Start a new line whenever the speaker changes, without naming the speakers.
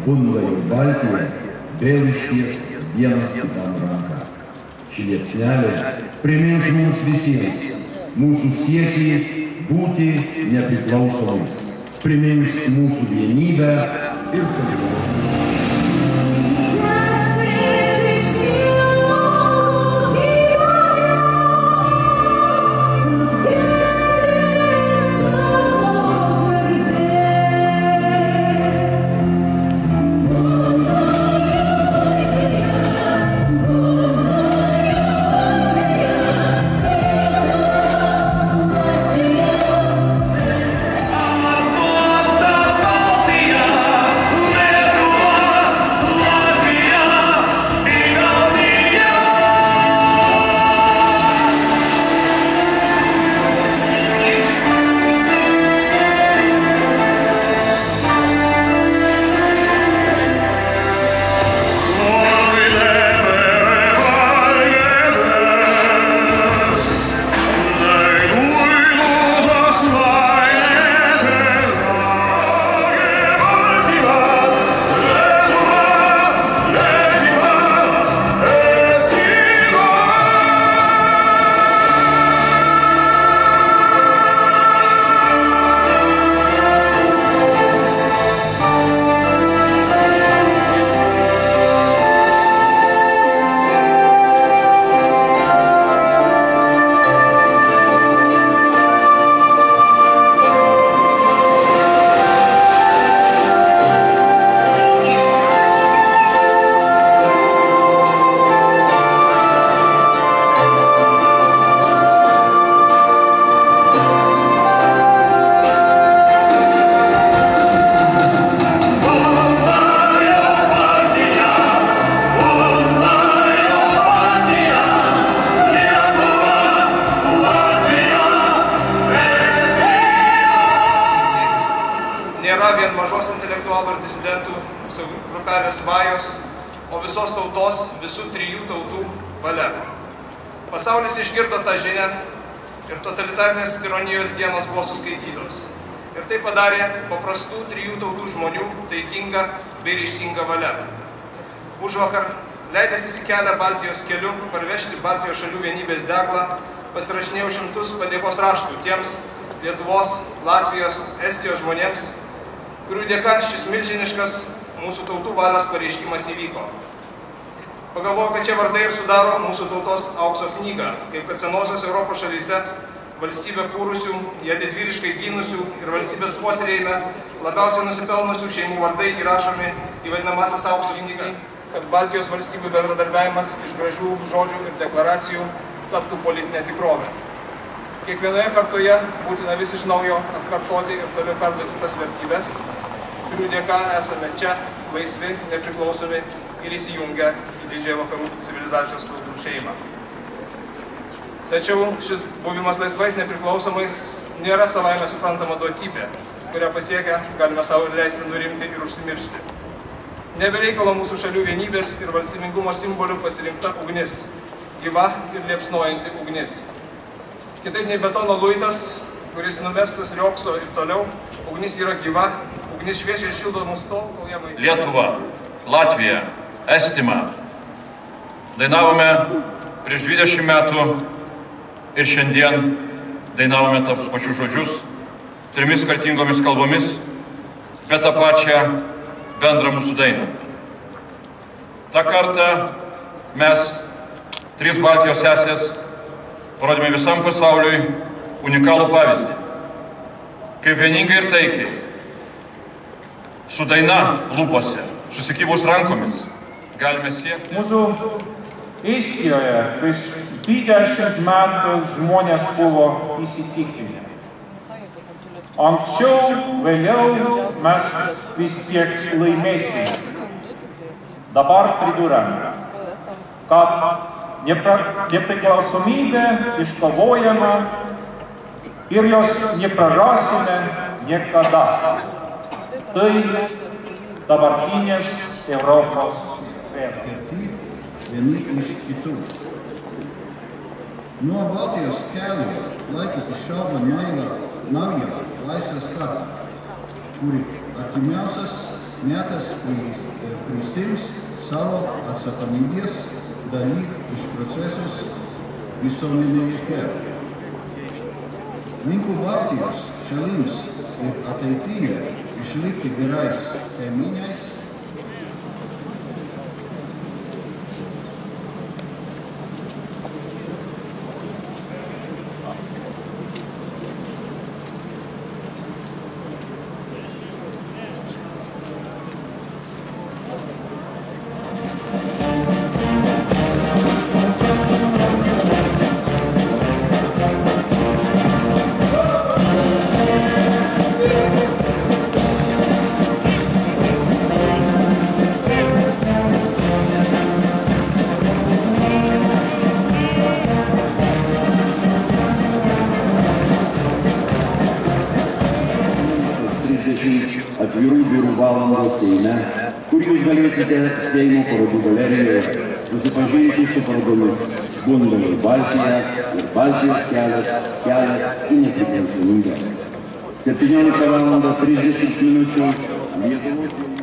bunda ir Baltija vėl išties vienas kitam ranką. Ši liepsnelė primins mums visiems mūsų siekį būti nepriklausomais, primins mūsų vienybę ir solidarumą.
Vien mažos intelektualų ir disidentų grupelės svajos, o visos tautos, visų trijų tautų valia. Pasaulis išgirdo tą žinią ir totalitarinės tironijos dienos buvo suskaitytos. Ir tai padarė paprastų trijų tautų žmonių taikinga bei ryžtinga valia. Užvakar, leidęsis į kelią Baltijos keliu, parvežti Baltijos šalių vienybės deglą, pasirašinėjau šimtus padėkos raštų tiems Lietuvos, Latvijos, Estijos žmonėms, kurių dėka šis milžiniškas mūsų tautų valios pareiškimas įvyko. Pagalvojau, kad šie vardai ir sudaro mūsų tautos aukso knygą, kaip kad senosios Europos šalyse valstybę kūrusių, ją didvyriškai gynusių ir valstybės puoselėjime labiausiai nusipelnusių šeimų vardai įrašomi į vadinamąsias aukso knygas, kad Baltijos valstybių bendradarbiavimas iš gražių žodžių ir deklaracijų taptų politinė tikrovė. Kiekvienoje kartoje būtina vis iš naujo atkartoti ir toliau perduoti tas vertybės, kurių dėka esame čia, laisvi, nepriklausomi ir įsijungę į didžiąją vakarų civilizacijos tautų šeimą. Tačiau šis buvimas laisvais, nepriklausomais nėra savaime suprantama duotybė, kurią pasiekę galime savo leisti nurimti ir užsimiršti. Nebereikalo mūsų šalių vienybės ir valstybingumo simbolių pasirinkta ugnis, gyva ir liepsnojanti ugnis. Kitaip nei betono luitas, kuris numestas riokso ir toliau, ugnis yra gyva, ugnis šviečia ir šildo mus tol, kol ją maitina.
Lietuva, Latvija, Estima. Dainavome prieš 20 metų ir šiandien dainavome tos pačius žodžius, 3 skirtingomis kalbomis, bet tą pačią bendrą mūsų dainą. Ta kartą mes, 3 Baltijos sesės, parodėme visam pasauliui unikalų pavyzdį, kaip vieningai ir taikiai, su daina lūpose, susikibus rankomis, galime siekti.
Mūsų Estijoje prieš 20 metų žmonės buvo įsitikinę. Anksčiau, vėliau mes vis tiek laimėsime. Dabar pridurame, kad nepriklausomybė iškovojama ir jos neprarasime niekada. Tai dabartinės Europos vertybės.
Vieni iš kitų. Nuo Baltijos kelio laikyti šaltą naują laisvės kartą, kuri artimiausias metas prisiims savo atsakomybės dalį iš procesus visuomenėje kelią. Linkiu Baltijos šalims ir ateityje išlikti gerais kaimynais.
Atvirų biurų valandos Seime, kur jūs galėsite Seimo parodų galerijoje susipažinti su parodomis Bundeliai Baltija ir Baltijos kelias į nepriklausomybę. 17:30 Lietuvos